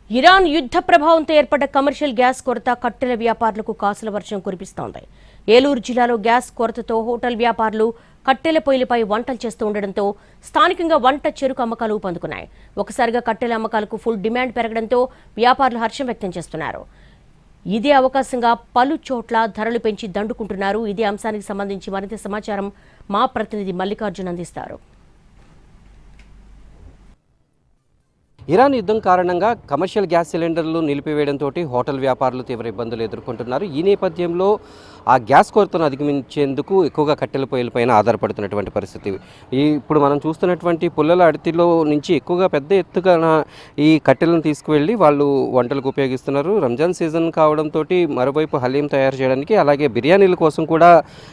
Iran యుద్ధ ప్రభావంతో ఏర్పడ్డ కమర్షియల్ గ్యాస్ కొరత కట్టెల వ్యాపారులకు కాసుల వర్షం కురిపిస్తోంది. ఏలూరు జిల్లాలో గ్యాస్ కొరతతో హోటల్ వ్యాపారులు కట్టెల పొయ్యిలపై వంటలు చేస్తూ ఉండడంతో స్థానికంగా వంట చెరుకు అమ్మకాలు ఊపందుకున్నాయి. ఒకసారిగా కట్టెల అమ్మకాలకు ఫుల్ డిమాండ్ పెరగడంతో వ్యాపారులు హర్షం వ్యక్తం చేస్తున్నారు. ఇదే అవకాశంగా పలు చోట్ల ధరలు పెంచి దండుకుంటున్నారు. ఇదే అంశానికి సంబంధించి మరింత సమాచారం మా ప్రతినిధి మల్లికార్జున్ అందిస్తారు. ఇరాన్ యుద్ధం కారణంగా కమర్షియల్ గ్యాస్ సిలిండర్లు నిలిపివేయడంతో హోటల్ వ్యాపారులు తీవ్ర ఇబ్బందులు ఎదుర్కొంటున్నారు. ఈ నేపథ్యంలో ఆ గ్యాస్ కొరతను అధిగమించేందుకు ఎక్కువగా కట్టెల పొయ్యిలపైన ఆధారపడుతున్నటువంటి పరిస్థితి. ఇప్పుడు మనం చూస్తున్నటువంటి పుల్లల అడతిలో నుంచి ఎక్కువగా పెద్ద ఎత్తుగా ఈ కట్టెలను తీసుకువెళ్ళి వాళ్ళు వంటలకు ఉపయోగిస్తున్నారు. రంజాన్ సీజన్ కావడంతో మరోవైపు హలీం తయారు చేయడానికి, అలాగే బిర్యానీల కోసం కూడా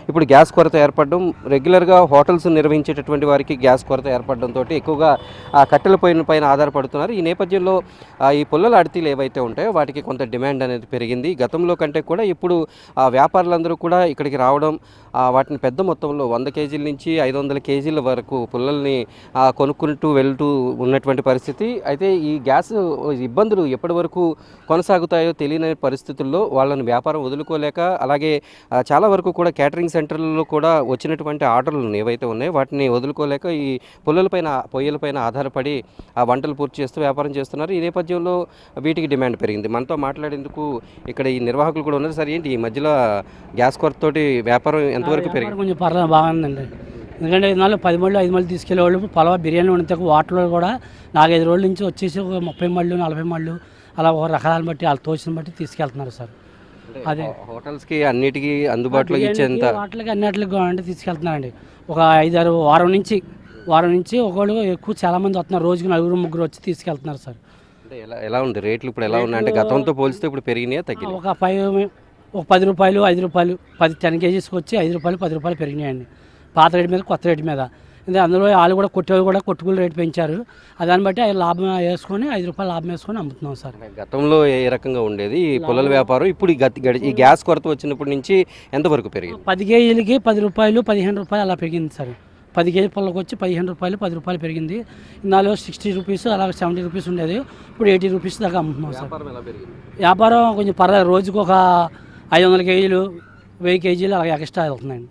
ఇప్పుడు గ్యాస్ కొరత ఏర్పడడం, రెగ్యులర్గా హోటల్స్ నిర్వహించేటటువంటి వారికి గ్యాస్ కొరత ఏర్పడడంతో ఎక్కువగా ఆ కట్టెల పొయ్యిల పైన ఆధారపడుతున్నారు. ఈ నేపథ్యంలో ఈ పుల్లల అడతీలు ఏవైతే ఉంటాయో వాటికి కొంత డిమాండ్ అనేది పెరిగింది. గతంలో కంటే కూడా ఇప్పుడు వ్యాపారులందరూ కూడా ఇక్కడికి రావడం, వాటిని పెద్ద మొత్తంలో 100 కేజీల నుంచి 500 కేజీల వరకు పుల్లల్ని కొనుక్కుంటూ వెళ్తూ ఉన్నటువంటి పరిస్థితి. అయితే ఈ గ్యాస్ ఇబ్బందులు ఎప్పటి వరకు కొనసాగుతాయో తెలియని పరిస్థితుల్లో వాళ్ళని వ్యాపారం వదులుకోలేక, అలాగే చాలా వరకు కూడా క్యాటరింగ్ సెంటర్లలో కూడా వచ్చినటువంటి ఆర్డర్లు ఏవైతే ఉన్నాయో వాటిని వదులుకోలేక ఈ పొయ్యిలపైన ఆధారపడి ఆ వంటలు పూర్తి చేస్తూ వ్యాపారం చేస్తున్నారు. ఈ నేపథ్యంలో వీటికి డిమాండ్ పెరిగింది. మనతో మాట్లాడేందుకు ఇక్కడ ఈ నిర్వాహకులు కూడా ఉన్నారు. సరే, ఏంటి ఈ మధ్యలో గ్యాస్ కొరతతోటి వ్యాపారం ఎంతవరకు పెరిగింది? కొంచెం పర్లేదు, బాగుందండి. ఎందుకంటే 10 మళ్ళు 5 మళ్ళు తీసుకెళ్ళేవాళ్ళు పలావా బిర్యానీ వండితే వాటర్లో కూడా 4-5 రోజుల నుంచి వచ్చేసి ఒక 30 మళ్ళు 40 మళ్ళు అలా ఒక రకాలను బట్టి వాళ్ళ తోచిన బట్టి తీసుకెళ్తున్నారు సార్. అదే హోటల్స్కి అన్నిటికీ అందుబాటులో ఇచ్చేంత వాటికి అన్నిటికి అంటే తీసుకెళ్తున్నారండి. ఒక 5-6 వారం నుంచి ఒకళ్ళు ఎక్కువ చాలామంది వస్తున్నారు. రోజుకి 4-3 వచ్చి తీసుకెళ్తున్నారు సార్. అంటే ఎలా ఉంది రేట్లు ఇప్పుడు ఎలా ఉన్నాయి? అంటే గతంతో పోలిస్తే ఇప్పుడు పెరిగినాయా తగ్గినాయా? ఒక 10 రూపాయలు 5 రూపాయలు 10 కేజీస్కి వచ్చి 5 రూపాయలు 10 రూపాయలు పెరిగినాయండి. పాత రేటు మీద కొత్త రేటు మీద. అందులో వాళ్ళు కూడా కొట్టేవాళ్ళు కూడా కొట్టుకుని రేటు పెంచారు. దాన్ని బట్టి లాభం వేసుకొని 5 రూపాయలు లాభం వేసుకొని అమ్ముతున్నాం సార్. గతంలో ఏ రకంగా ఉండేది ఈ పుల్లల వ్యాపారం? ఇప్పుడు ఈ గ్యాస్ కొరత వచ్చినప్పటి నుంచి ఎంతవరకు పెరిగింది? 10 కేజీలకి 10 రూపాయలు 15 రూపాయలు అలా పెరిగింది సార్. 10 కేజీ పుల్లకి వచ్చి 15 రూపాయలు 10 రూపాయలు పెరిగింది. ఇందులో 60 రూపీస్ అలాగే 70 రూపీస్ ఉండేది. ఇప్పుడు 80 రూపీస్ దాకా అమ్ముతున్నాం సార్. వ్యాపారం కొంచెం పర్లేదు. రోజుకు ఒక 500 కేజీలు 1000 కేజీలు అలాగే ఎక్స్ట్రా వెళ్తున్నాయండి.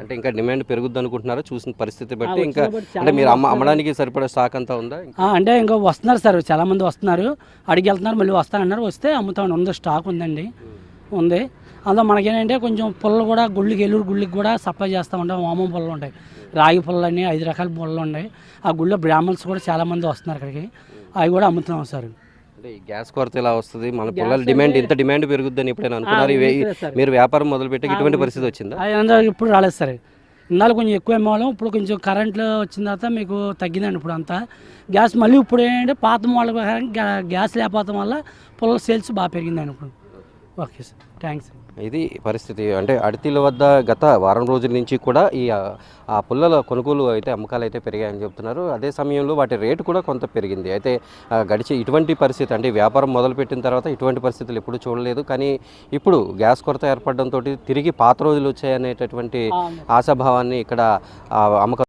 అంటే ఇంకా డిమాండ్ పెరుగుద్ది అనుకుంటున్నారా చూసిన పరిస్థితి బట్టి? ఇంకా అంటే మీరు అమ్మడానికి సరిపడే స్టాక్ అంతా ఉందా? అంటే ఇంకా వస్తున్నారు సార్, చాలా మంది వస్తున్నారు, అడిగి వెళ్తున్నారు, మళ్ళీ వస్తానన్నారు. వస్తే అమ్ముతామని ఉంది, స్టాక్ ఉందండి, ఉంది. అందులో మనకేంటంటే కొంచెం పుల్లలు కూడా ఏలూరు గుళ్ళకి కూడా సప్లై చేస్తూ ఉంటాం. వామం పుల్లలు ఉంటాయి, రాగి పుల్లలు 5 రకాల పుల్లలు ఉన్నాయి. ఆ గుళ్ళో బ్రాహ్మణ్స్ కూడా చాలామంది వస్తున్నారు అక్కడికి, అవి కూడా అమ్ముతున్నాం సార్. ఈ గ్యాస్ కొరత ఎలా వస్తుంది? మన పుల్లల డిమాండ్ ఇంత డిమాండ్ పెరుగుద్దని ఎప్పుడైనా అనుకున్నారు? మీరు వ్యాపారం మొదలుపెట్టి ఇటువంటి పరిస్థితి వచ్చిందా? ఇప్పుడు రాలేదు సార్. ఇన్నాళ్ళు కొంచెం ఎక్కువ అమ్మేవాళ్ళం, ఇప్పుడు కొంచెం కరెంట్లు వచ్చిన తర్వాత మీకు తగ్గిందండి. ఇప్పుడు అంతా గ్యాస్ మళ్ళీ ఇప్పుడు ఏంటంటే పాత మోడల్ గ్యాస్ లేకపోవడం వల్ల పుల్లల సేల్స్ బాగా పెరిగిందండి ఇప్పుడు. Okay sir, thanks. ఇది పరిస్థితి. అంటే అడతీల వద్ద గత వారం రోజుల నుంచి కూడా ఆ పుల్లల కొనుగోలు అయితే అమ్మకాలు అయితే పెరిగాయని చెప్తున్నారు. అదే సమయంలో వాటి రేటు కూడా కొంత పెరిగింది. అయితే ఇటువంటి పరిస్థితి, అంటే వ్యాపారం మొదలుపెట్టిన తర్వాత ఇటువంటి పరిస్థితులు ఎప్పుడు చూడలేదు. కానీ ఇప్పుడు గ్యాస్ కొరత ఏర్పడడంతో తిరిగి పాత రోజులు వచ్చాయనేటటువంటి ఆశాభావాన్ని ఇక్కడ అమ్మకం